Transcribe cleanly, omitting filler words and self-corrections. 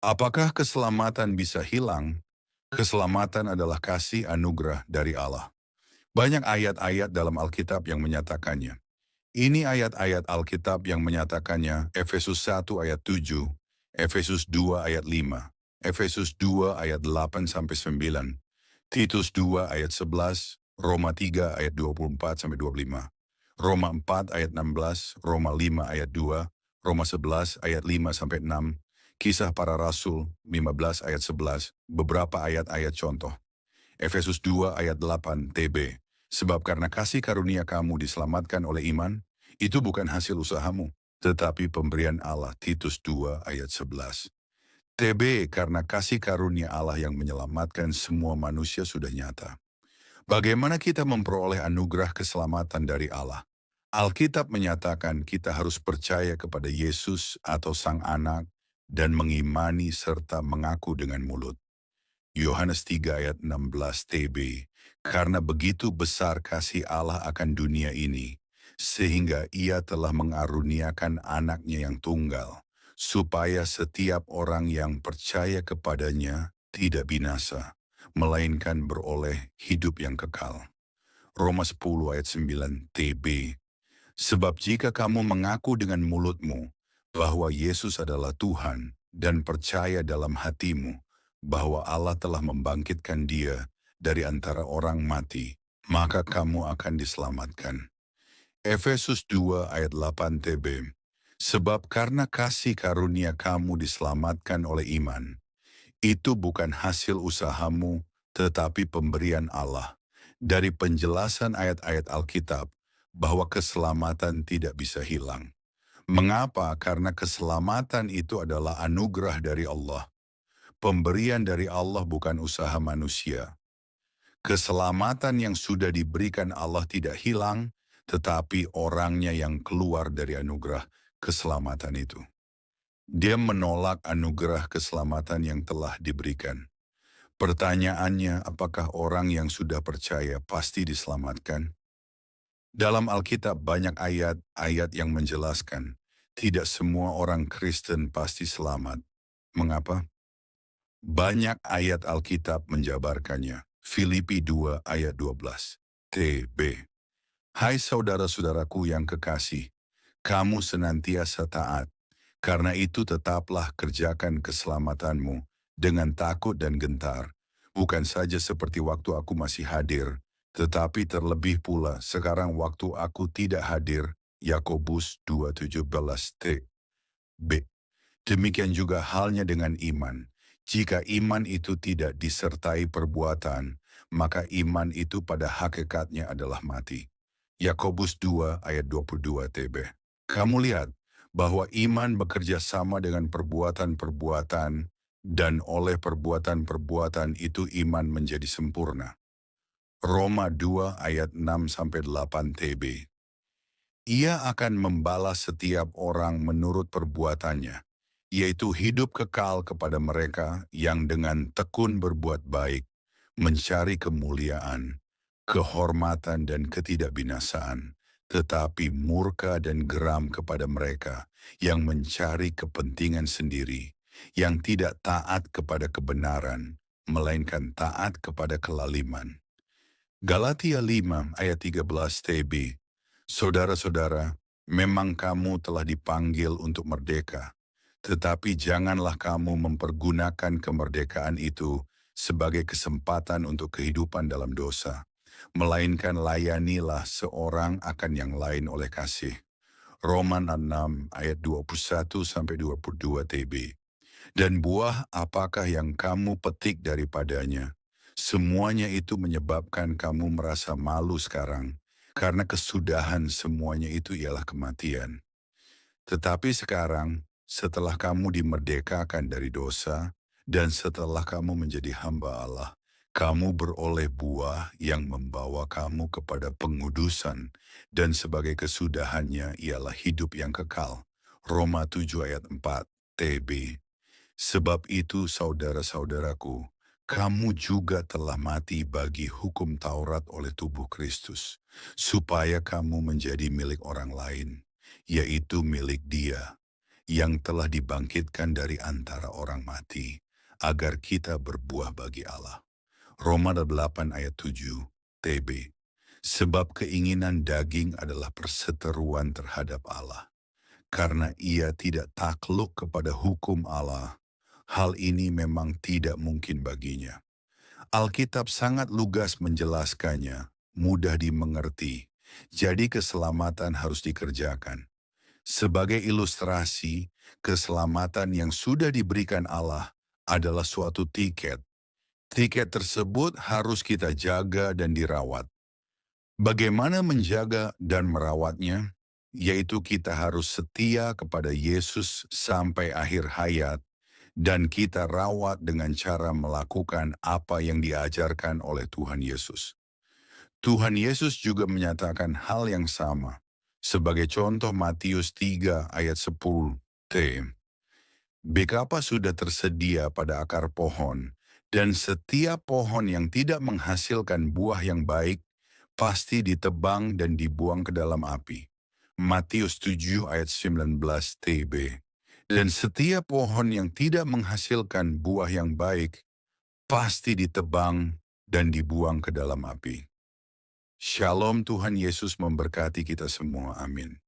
Apakah keselamatan bisa hilang? Keselamatan adalah kasih anugerah dari Allah. Banyak ayat-ayat dalam Alkitab yang menyatakannya. Ini ayat-ayat Alkitab yang menyatakannya: Efesus 1 ayat 7, Efesus 2 ayat 5, Efesus 2 ayat 8-9, Titus 2 ayat 11, Roma 3 ayat 24-25, Roma 4 ayat 16, Roma 5 ayat 2, Roma 11 ayat 5-6, Kisah Para Rasul 15 ayat 11, beberapa ayat-ayat contoh. Efesus 2 ayat 8 TB. Sebab karena kasih karunia kamu diselamatkan oleh iman, itu bukan hasil usahamu, tetapi pemberian Allah. Titus 2 ayat 11. TB, karena kasih karunia Allah yang menyelamatkan semua manusia sudah nyata. Bagaimana kita memperoleh anugerah keselamatan dari Allah? Alkitab menyatakan kita harus percaya kepada Yesus atau Sang Anak dan mengimani serta mengaku dengan mulut. Yohanes 3 ayat 16 TB. Karena begitu besar kasih Allah akan dunia ini, sehingga ia telah mengaruniakan anaknya yang tunggal, supaya setiap orang yang percaya kepadanya tidak binasa, melainkan beroleh hidup yang kekal. Roma 10 ayat 9 TB. Sebab jika kamu mengaku dengan mulutmu bahwa Yesus adalah Tuhan dan percaya dalam hatimu bahwa Allah telah membangkitkan dia dari antara orang mati, maka kamu akan diselamatkan. Efesus 2 ayat 8 TB. Sebab karena kasih karunia kamu diselamatkan oleh iman, itu bukan hasil usahamu, tetapi pemberian Allah. Dari penjelasan ayat-ayat Alkitab, bahwa keselamatan tidak bisa hilang. Mengapa? Karena keselamatan itu adalah anugerah dari Allah. Pemberian dari Allah bukan usaha manusia. Keselamatan yang sudah diberikan Allah tidak hilang, tetapi orangnya yang keluar dari anugerah keselamatan itu. Dia menolak anugerah keselamatan yang telah diberikan. Pertanyaannya, apakah orang yang sudah percaya pasti diselamatkan? Dalam Alkitab banyak ayat-ayat yang menjelaskan, tidak semua orang Kristen pasti selamat. Mengapa? Banyak ayat Alkitab menjabarkannya. Filipi 2 ayat 12. TB. Hai saudara-saudaraku yang kekasih, kamu senantiasa taat. Karena itu tetaplah kerjakan keselamatanmu dengan takut dan gentar. Bukan saja seperti waktu aku masih hadir, tetapi terlebih pula sekarang waktu aku tidak hadir. Yakobus 2:17 t. B. Demikian juga halnya dengan iman. Jika iman itu tidak disertai perbuatan, maka iman itu pada hakikatnya adalah mati. Yakobus 2 ayat 22 TB. Kamu lihat bahwa iman bekerja sama dengan perbuatan-perbuatan, dan oleh perbuatan-perbuatan itu iman menjadi sempurna. Roma 2 ayat 6-8 TB. Ia akan membalas setiap orang menurut perbuatannya, yaitu hidup kekal kepada mereka yang dengan tekun berbuat baik, mencari kemuliaan, kehormatan dan ketidakbinasaan, tetapi murka dan geram kepada mereka yang mencari kepentingan sendiri, yang tidak taat kepada kebenaran, melainkan taat kepada kelaliman. Galatia 5 ayat 13 TB. Saudara-saudara, memang kamu telah dipanggil untuk merdeka, tetapi janganlah kamu mempergunakan kemerdekaan itu sebagai kesempatan untuk kehidupan dalam dosa, melainkan layanilah seorang akan yang lain oleh kasih. Roma 6 ayat 21-22 TB. Dan buah apakah yang kamu petik daripadanya? Semuanya itu menyebabkan kamu merasa malu sekarang, karena kesudahan semuanya itu ialah kematian. Tetapi sekarang, setelah kamu dimerdekakan dari dosa, dan setelah kamu menjadi hamba Allah, kamu beroleh buah yang membawa kamu kepada pengudusan, dan sebagai kesudahannya ialah hidup yang kekal. Roma 7 ayat 4 TB. Sebab itu saudara-saudaraku, kamu juga telah mati bagi hukum Taurat oleh tubuh Kristus, supaya kamu menjadi milik orang lain, yaitu milik Dia, yang telah dibangkitkan dari antara orang mati, agar kita berbuah bagi Allah. Roma 8 ayat 7, TB. Sebab keinginan daging adalah perseteruan terhadap Allah. Karena ia tidak takluk kepada hukum Allah, hal ini memang tidak mungkin baginya. Alkitab sangat lugas menjelaskannya, mudah dimengerti. Jadi keselamatan harus dikerjakan. Sebagai ilustrasi, keselamatan yang sudah diberikan Allah adalah suatu tiket. Tiket tersebut harus kita jaga dan dirawat. Bagaimana menjaga dan merawatnya? Yaitu kita harus setia kepada Yesus sampai akhir hayat, dan kita rawat dengan cara melakukan apa yang diajarkan oleh Tuhan Yesus. Tuhan Yesus juga menyatakan hal yang sama. Sebagai contoh Matius 3 ayat 10t. Bekapa sudah tersedia pada akar pohon, dan setiap pohon yang tidak menghasilkan buah yang baik, pasti ditebang dan dibuang ke dalam api. Matius 7 ayat 19 TB. Dan setiap pohon yang tidak menghasilkan buah yang baik, pasti ditebang dan dibuang ke dalam api. Shalom, Tuhan Yesus memberkati kita semua. Amin.